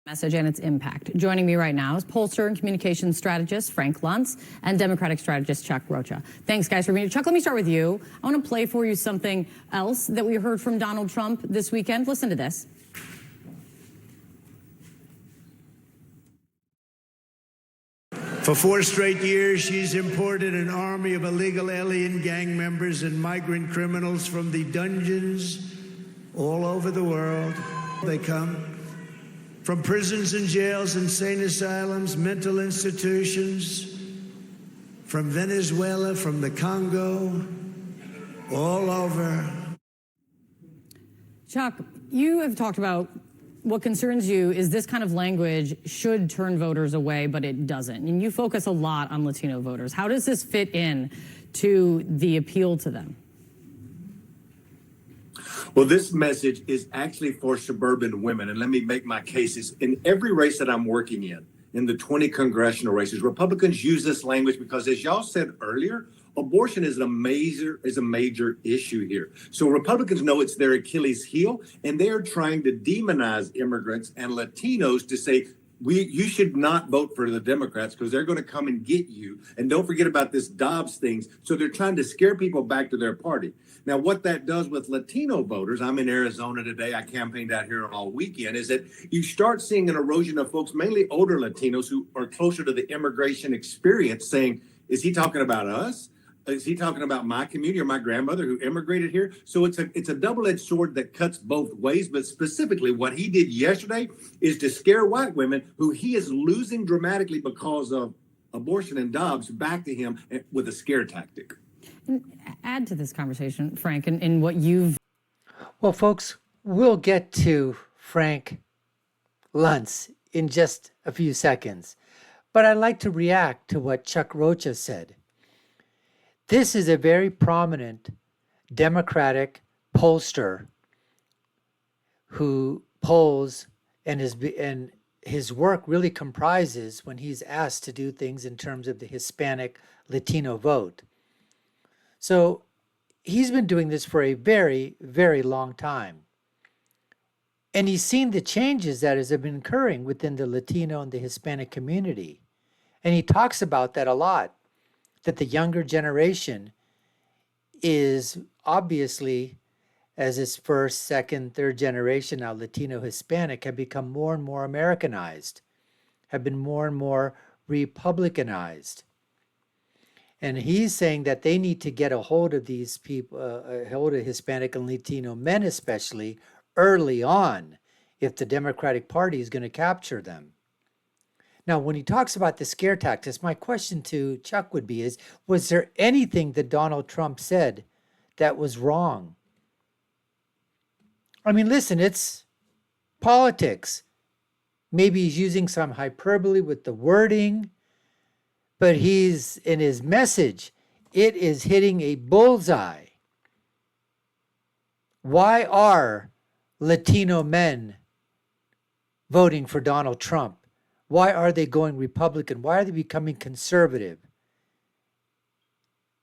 message and its impact. Joining me right now is pollster and communications strategist Frank Luntz and Democratic strategist Chuck Rocha. Thanks, guys, for being here. Chuck, let me start with you. I want to play for you something else that we heard from Donald Trump this weekend. Listen to this. For 4 straight years, she's imported an army of illegal alien gang members and migrant criminals from the dungeons all over the world. They come from prisons and jails, insane asylums, mental institutions, from Venezuela, from the Congo, all over. Chuck, you have talked about what concerns you is this kind of language should turn voters away, but it doesn't. And you focus a lot on Latino voters. How does this fit in to the appeal to them? Well, this message is actually for suburban women. And let me make my cases. In every race that I'm working in the 20 congressional races, Republicans use this language because, as y'all said earlier, abortion is a major issue here. So Republicans know it's their Achilles heel, and they are trying to demonize immigrants and Latinos to say, you should not vote for the Democrats because they're going to come and get you. And don't forget about this Dobbs things. So they're trying to scare people back to their party. Now, what that does with Latino voters, I'm in Arizona today, I campaigned out here all weekend, is that you start seeing an erosion of folks, mainly older Latinos who are closer to the immigration experience, saying, is he talking about us? Is he talking about my community or my grandmother who immigrated here? So it's a double-edged sword that cuts both ways. But specifically, what he did yesterday is to scare white women who he is losing dramatically because of abortion and Dobbs back to him with a scare tactic. Add to this conversation, Frank, and what you've... Well, folks, we'll get to Frank Luntz in just a few seconds. But I'd like to react to what Chuck Rocha said. This is a very prominent Democratic pollster who polls, and his work really comprises when he's asked to do things in terms of the Hispanic Latino vote. So he's been doing this for a very, very long time. And he's seen the changes that have been occurring within the Latino and the Hispanic community. And he talks about that a lot, that the younger generation is obviously, as its first, second, third generation now, Latino, Hispanic, have become more and more Americanized, have been more and more Republicanized. And he's saying that they need to get a hold of these people, a hold of Hispanic and Latino men especially, early on, if the Democratic Party is going to capture them. Now, when he talks about the scare tactics, my question to Chuck would be was there anything that Donald Trump said that was wrong? I mean, listen, it's politics. Maybe he's using some hyperbole with the wording, but he's, in his message, it is hitting a bullseye. Why are Latino men voting for Donald Trump? Why are they going Republican? Why are they becoming conservative?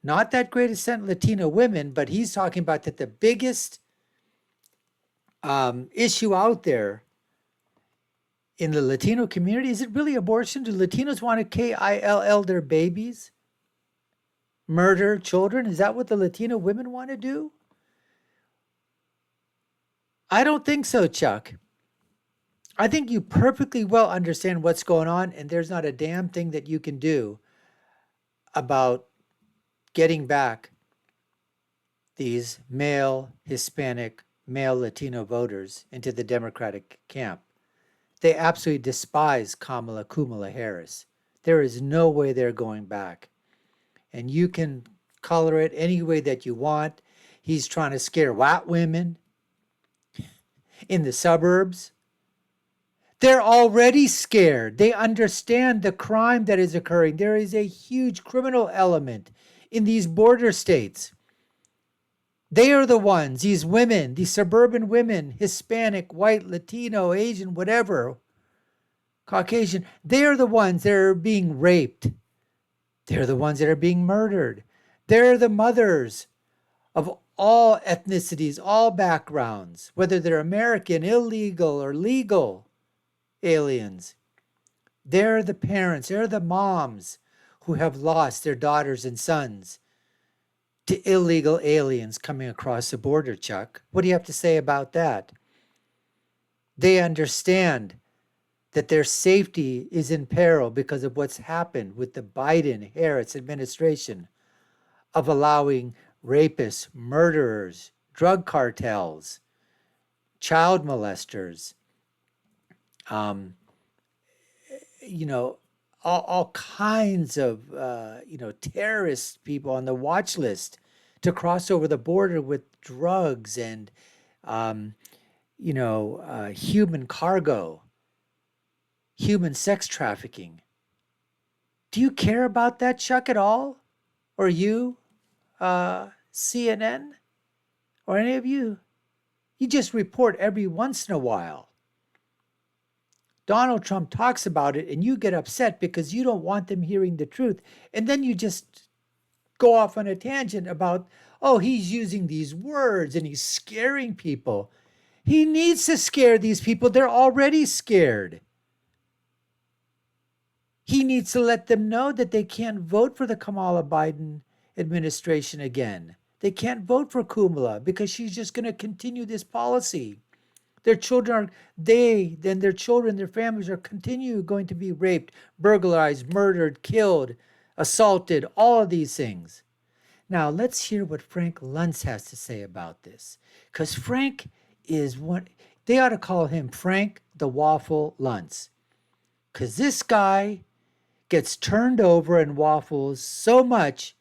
Not that great extent Latino women, but he's talking about that the biggest issue out there in the Latino community, is it really abortion? Do Latinos want to kill their babies? Murder children? Is that what the Latino women want to do? I don't think so, Chuck. I think you perfectly well understand what's going on, and there's not a damn thing that you can do about getting back these male Hispanic, male Latino voters into the Democratic camp. They absolutely despise Kamala Harris. There is no way they're going back. And you can color it any way that you want. He's trying to scare white women in the suburbs. They're already scared. They understand the crime that is occurring. There is a huge criminal element in these border states. They are the ones, these women, these suburban women, Hispanic, white, Latino, Asian, whatever, Caucasian, they are the ones that are being raped. They're the ones that are being murdered. They're the mothers of all ethnicities, all backgrounds, whether they're American, illegal, or legal. aliens. They're the parents, they're the moms who have lost their daughters and sons to illegal aliens coming across the border, Chuck. What do you have to say about that? They understand that their safety is in peril because of what's happened with the Biden-Harris administration of allowing rapists, murderers, drug cartels, child molesters, all kinds of, terrorist people on the watch list to cross over the border with drugs and, human cargo, human sex trafficking. Do you care about that, Chuck, at all? Or you, CNN? Or any of you? You just report every once in a while. Donald Trump talks about it and you get upset because you don't want them hearing the truth. And then you just go off on a tangent about, oh, he's using these words and he's scaring people. He needs to scare these people. They're already scared. He needs to let them know that they can't vote for the Kamala Biden administration again. They can't vote for Kamala because she's just going to continue this policy. Their children their children, their families are going to be raped, burglarized, murdered, killed, assaulted, all of these things. Now, let's hear what Frank Luntz has to say about this. Because Frank is they ought to call him Frank the Waffle Luntz. Because this guy gets turned over and waffles so much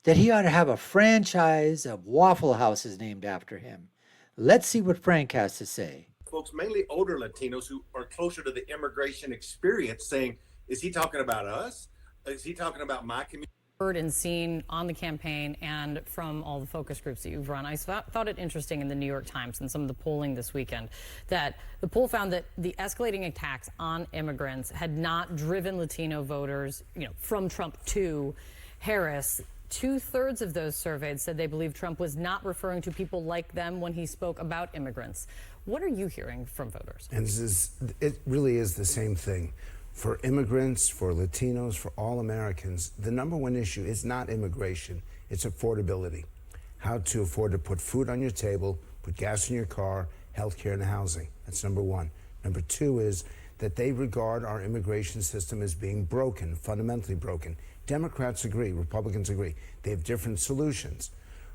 that he ought to have a franchise of Waffle Houses named after him. Let's see what Frank has to say. Folks, mainly older Latinos who are closer to the immigration experience saying, is he talking about us? Is he talking about my community? Heard and seen on the campaign and from all the focus groups that you've run. I thought it interesting in the New York Times and some of the polling this weekend that the poll found that the escalating attacks on immigrants had not driven Latino voters, from Trump to Harris. 2/3 of those surveyed said they believe Trump was not referring to people like them when he spoke about immigrants. What are you hearing from voters? And it really is the same thing. For immigrants, for Latinos, for all Americans, the number one issue is not immigration, it's affordability. How to afford to put food on your table, put gas in your car, healthcare and housing. That's number one. Number two is that they regard our immigration system as being broken, fundamentally broken. Democrats agree, Republicans agree. They have different solutions.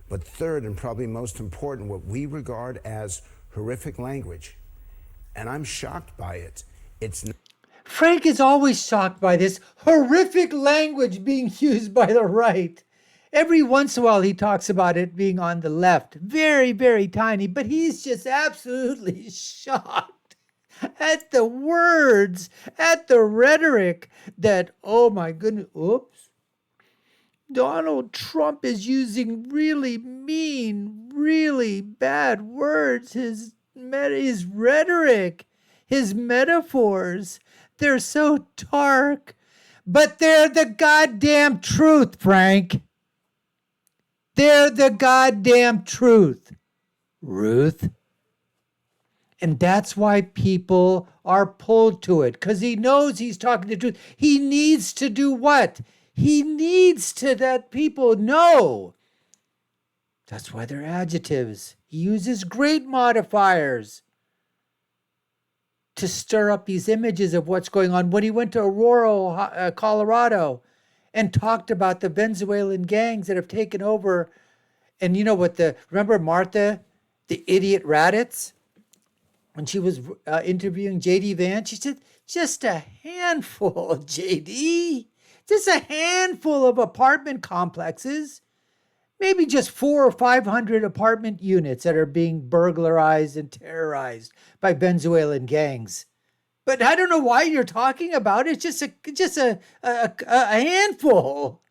But third, and probably most important, what we regard as horrific language. And I'm shocked by it. Frank is always shocked by this horrific language being used by the right. Every once in a while he talks about it being on the left. Very, very tiny, but he's just absolutely shocked at the words, at the rhetoric that, oh my goodness, oops. Donald Trump is using really mean, really bad words. His rhetoric, his metaphors, they're so dark, but they're the goddamn truth, Frank. They're the goddamn truth, Ruth. And that's why people are pulled to it, because he knows he's talking the truth. He needs to do what? He needs to let people know. That's why they're adjectives. He uses great modifiers to stir up these images of what's going on. When he went to Aurora, Colorado, and talked about the Venezuelan gangs that have taken over, and remember Martha, the idiot Raditz? When she was interviewing J.D. Vance, she said, just a handful, J.D., just a handful of apartment complexes, maybe just 400 or 500 apartment units that are being burglarized and terrorized by Venezuelan gangs. But I don't know why you're talking about it. It's just a handful.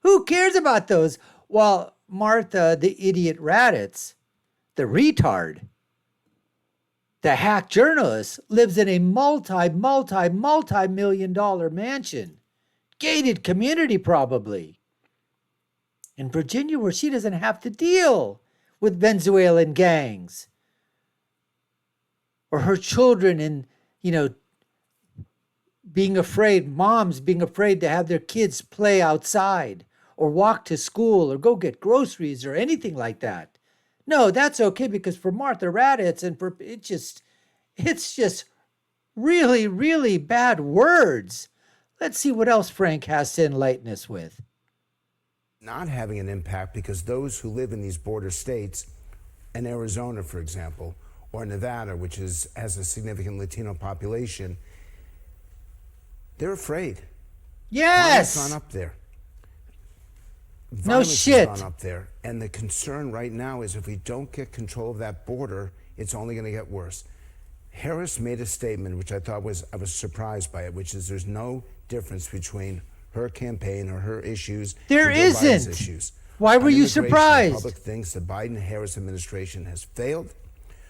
Who cares about those? While Martha, the idiot Raditz, the retard, the hack journalist, lives in a multi-million-dollar mansion. Gated community, probably. In Virginia, where she doesn't have to deal with Venezuelan gangs. Or her children in, you know, moms being afraid to have their kids play outside or walk to school or go get groceries or anything like that. No, that's okay, because for Martha Raddatz and for it's just really, really bad words. Let's see what else Frank has to enlighten us with. Not having an impact because those who live in these border states, in Arizona, for example, or Nevada, which has a significant Latino population, they're afraid. Yes. Violence has gone up there. No shit. Has gone up there. And the concern right now is if we don't get control of that border, it's only going to get worse. Harris made a statement, which I was surprised by it, which is there's no difference between her campaign or her issues. There and Joe Biden's isn't. issues. Why were you On immigration, surprised? The public thinks the Biden-Harris administration has failed.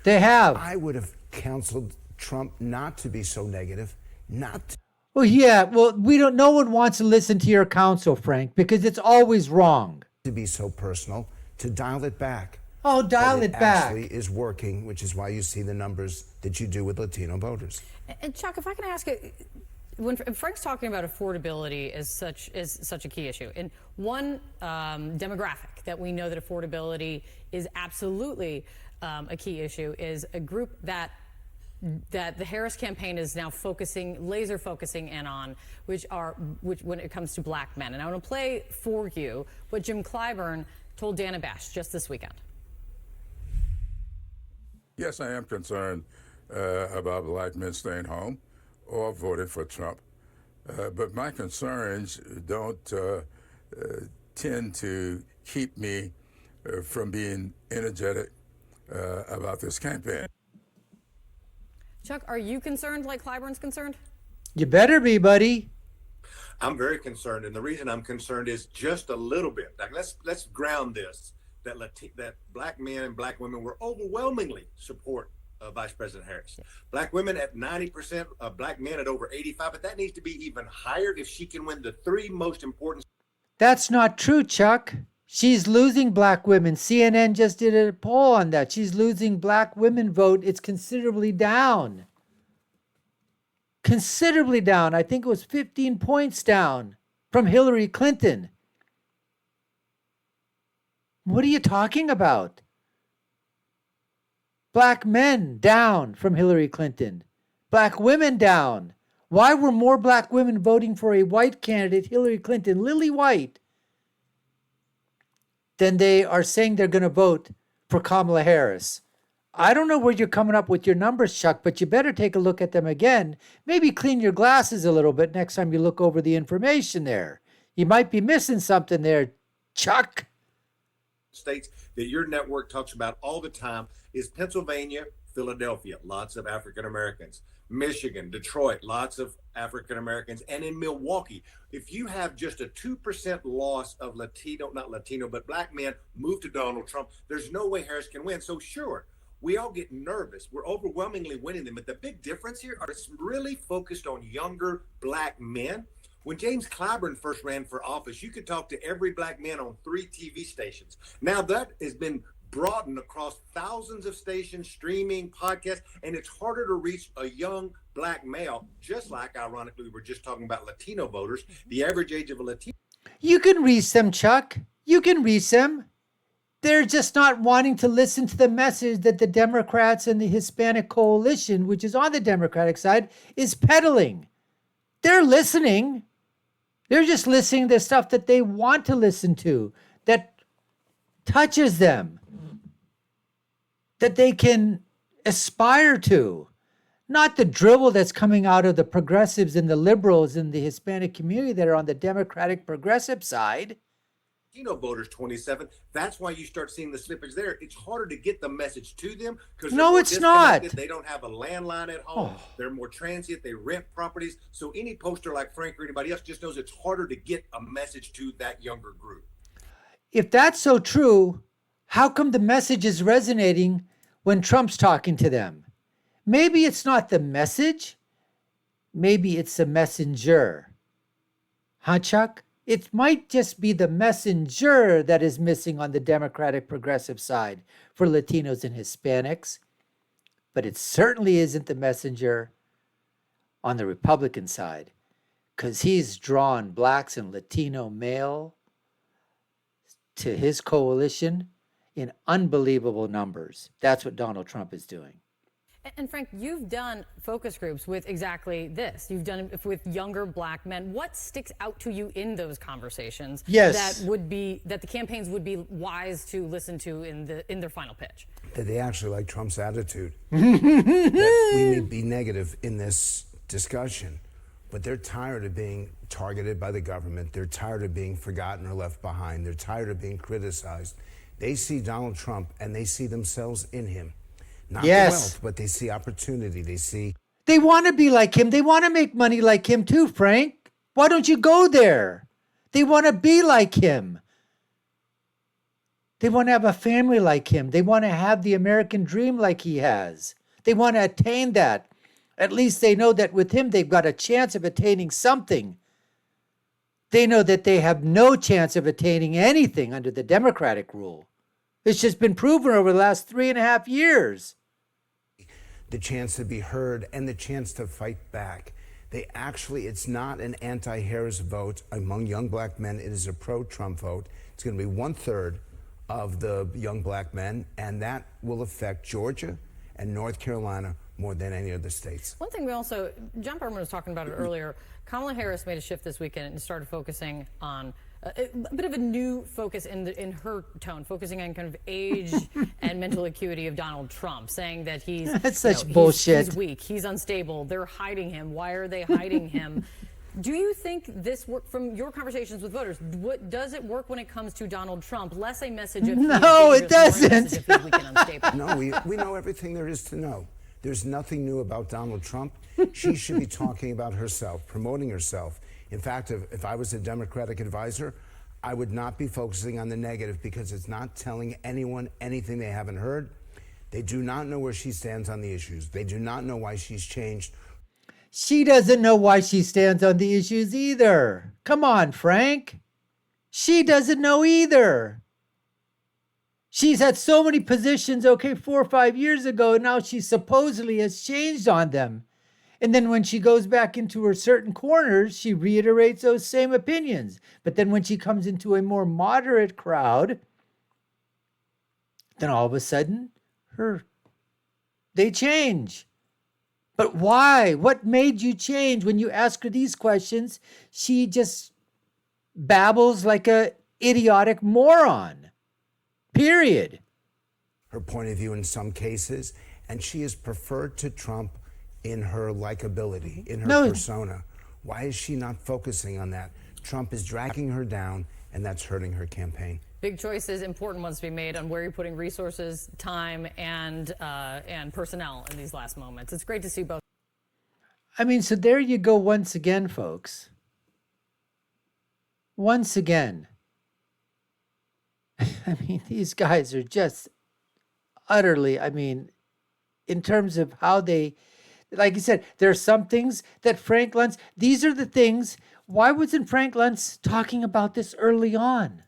They have. I would have counseled Trump not to be so negative, not Well, yeah. Well, no one wants to listen to your counsel, Frank, because it's always wrong. to be so personal, to dial it back. Oh, dial But it back. actually is working, which is why you see the numbers that you do with Latino voters. And Chuck, if I can ask you, when Frank's talking about affordability is such a key issue, and one demographic that we know that affordability is absolutely a key issue is a group that the Harris campaign is now laser focusing in on, which when it comes to black men. And I want to play for you what Jim Clyburn told Dana Bash just this weekend. Yes, I am concerned about black men staying home or voting for Trump. But my concerns don't tend to keep me from being energetic about this campaign. Chuck, are you concerned like Clyburn's concerned? You better be, buddy. I'm very concerned, and the reason I'm concerned is just a little bit. Like let's ground this. That black men and black women were overwhelmingly support Vice President Harris. Black women at 90%, black men at over 85%, but that needs to be even higher if she can win the three most important. That's not true, Chuck. She's losing black women. CNN just did a poll on that. She's losing black women vote. It's considerably down. Considerably down. I think it was 15 points down from Hillary Clinton. What are you talking about? Black men down from Hillary Clinton. Black women down. Why were more black women voting for a white candidate, Hillary Clinton, Lily White, than they are saying they're going to vote for Kamala Harris? I don't know where you're coming up with your numbers, Chuck, but you better take a look at them again. Maybe clean your glasses a little bit next time you look over the information there. You might be missing something there, Chuck. States that your network talks about all the time is Pennsylvania, Philadelphia, lots of African Americans, Michigan, Detroit, lots of African Americans, and in Milwaukee, if you have just a 2% loss of not Latino, but black men move to Donald Trump, there's no way Harris can win. So sure, we all get nervous. We're overwhelmingly winning them, but the big difference here is really focused on younger black men. When James Clyburn first ran for office, you could talk to every black man on 3 TV stations. Now that has been broadened across thousands of stations, streaming, podcasts, and it's harder to reach a young black male, just like, ironically, we were just talking about Latino voters. The average age of a Latino. You can reach them, Chuck. You can reach them. They're just not wanting to listen to the message that the Democrats and the Hispanic coalition, which is on the Democratic side, is peddling. They're listening. They're just listening to stuff that they want to listen to, that touches them, that they can aspire to. Not the drivel that's coming out of the progressives and the liberals in the Hispanic community that are on the Democratic progressive side. Latino voters 27. That's why you start seeing the slippage there. It's harder to get the message to them because No, it's not. They don't have a landline at home. They're more transient. They rent properties. So any poster like Frank or anybody else just knows it's harder to get a message to that younger group. If that's so true, how come the message is resonating when Trump's talking to them? Maybe it's not the message. Maybe it's the messenger. Huh, Chuck? It might just be the messenger that is missing on the Democratic progressive side for Latinos and Hispanics, but it certainly isn't the messenger on the Republican side, because he's drawn blacks and Latino male to his coalition in unbelievable numbers. That's what Donald Trump is doing. And Frank, you've done focus groups with exactly this. You've done it with younger black men. What sticks out to you in those conversations Yes. that the campaigns would be wise to listen to in their final pitch? That they actually like Trump's attitude. That we may be negative in this discussion, but they're tired of being targeted by the government. They're tired of being forgotten or left behind. They're tired of being criticized. They see Donald Trump and they see themselves in him. Not the wealth, but they see opportunity. They want to be like him. They want to make money like him too, Frank. Why don't you go there? They want to be like him. They want to have a family like him. They want to have the American dream like he has. They want to attain that. At least they know that with him, they've got a chance of attaining something. They know that they have no chance of attaining anything under the Democratic rule. It's just been proven over the last 3.5 years. The chance to be heard and the chance to fight back. It's not an anti-Harris vote among young black men. It is a pro-Trump vote. It's going to be 1/3 of the young black men, and that will affect Georgia and North Carolina more than any other states. One thing John Berman was talking about it earlier. Kamala Harris made a shift this weekend and started focusing on a bit of a new focus in her tone, focusing on kind of age and mental acuity of Donald Trump, saying that he's That's such bullshit. He's weak, he's unstable, they're hiding him. Why are they hiding him? Do you think this work from your conversations with voters? Does it work when it comes to Donald Trump? Less a message of no, it doesn't. More a message of he's weak and unstable. No, we know everything there is to know. There's nothing new about Donald Trump. She should be talking about herself, promoting herself. In fact, if I was a Democratic advisor, I would not be focusing on the negative because it's not telling anyone anything they haven't heard. They do not know where she stands on the issues. They do not know why she's changed. She doesn't know why she stands on the issues either. Come on, Frank. She doesn't know either. She's had so many positions, 4 or 5 years ago, and now she supposedly has changed on them. And then when she goes back into her certain corners, she reiterates those same opinions. But then when she comes into a more moderate crowd, then all of a sudden, they change. But why? What made you change? When you ask her these questions, she just babbles like a idiotic moron. Period. Her point of view in some cases, and she is preferred to Trump in her likability, in her persona. Why is she not focusing on that? Trump is dragging her down, and that's hurting her campaign. Big choices, important ones to be made on where you're putting resources, time, and personnel in these last moments. It's great to see both. I mean, so there you go once again, folks. Once again. I mean, these guys are just utterly, in terms of how they, like you said, there are some things that Frank Luntz, these are the things, why wasn't Frank Luntz talking about this early on?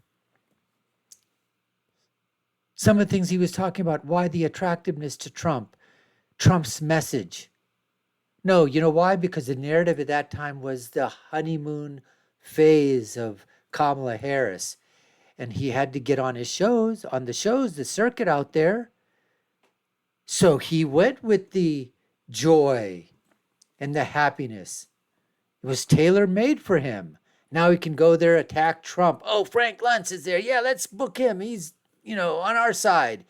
Some of the things he was talking about, why the attractiveness to Trump, Trump's message. No, you know why? Because the narrative at that time was the honeymoon phase of Kamala Harris. And he had to get on the shows, the circuit out there. So he went with the joy and the happiness. It was tailor-made for him. Now he can go there, attack Trump. Oh, Frank Luntz is there. Yeah, let's book him. He's, on our side.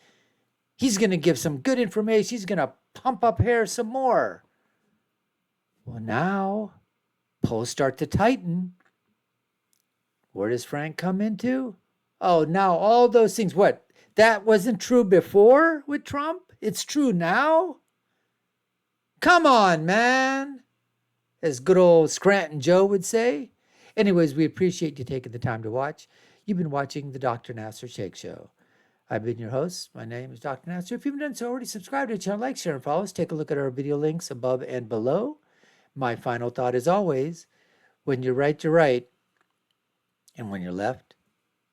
He's going to give some good information. He's going to pump up Harris some more. Well, now polls start to tighten. Where does Frank come into? Oh, now all those things. What? That wasn't true before with Trump? It's true now? Come on, man. As good old Scranton Joe would say. Anyways, we appreciate you taking the time to watch. You've been watching the Dr. Nasser Shake Show. I've been your host. My name is Dr. Nasser. If you haven't done so already, subscribe to the channel, like, share, and follow us. Take a look at our video links above and below. My final thought is always, when you're right, you're right. And when you're left,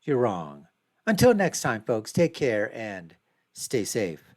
you're wrong. Until next time, folks, take care and stay safe.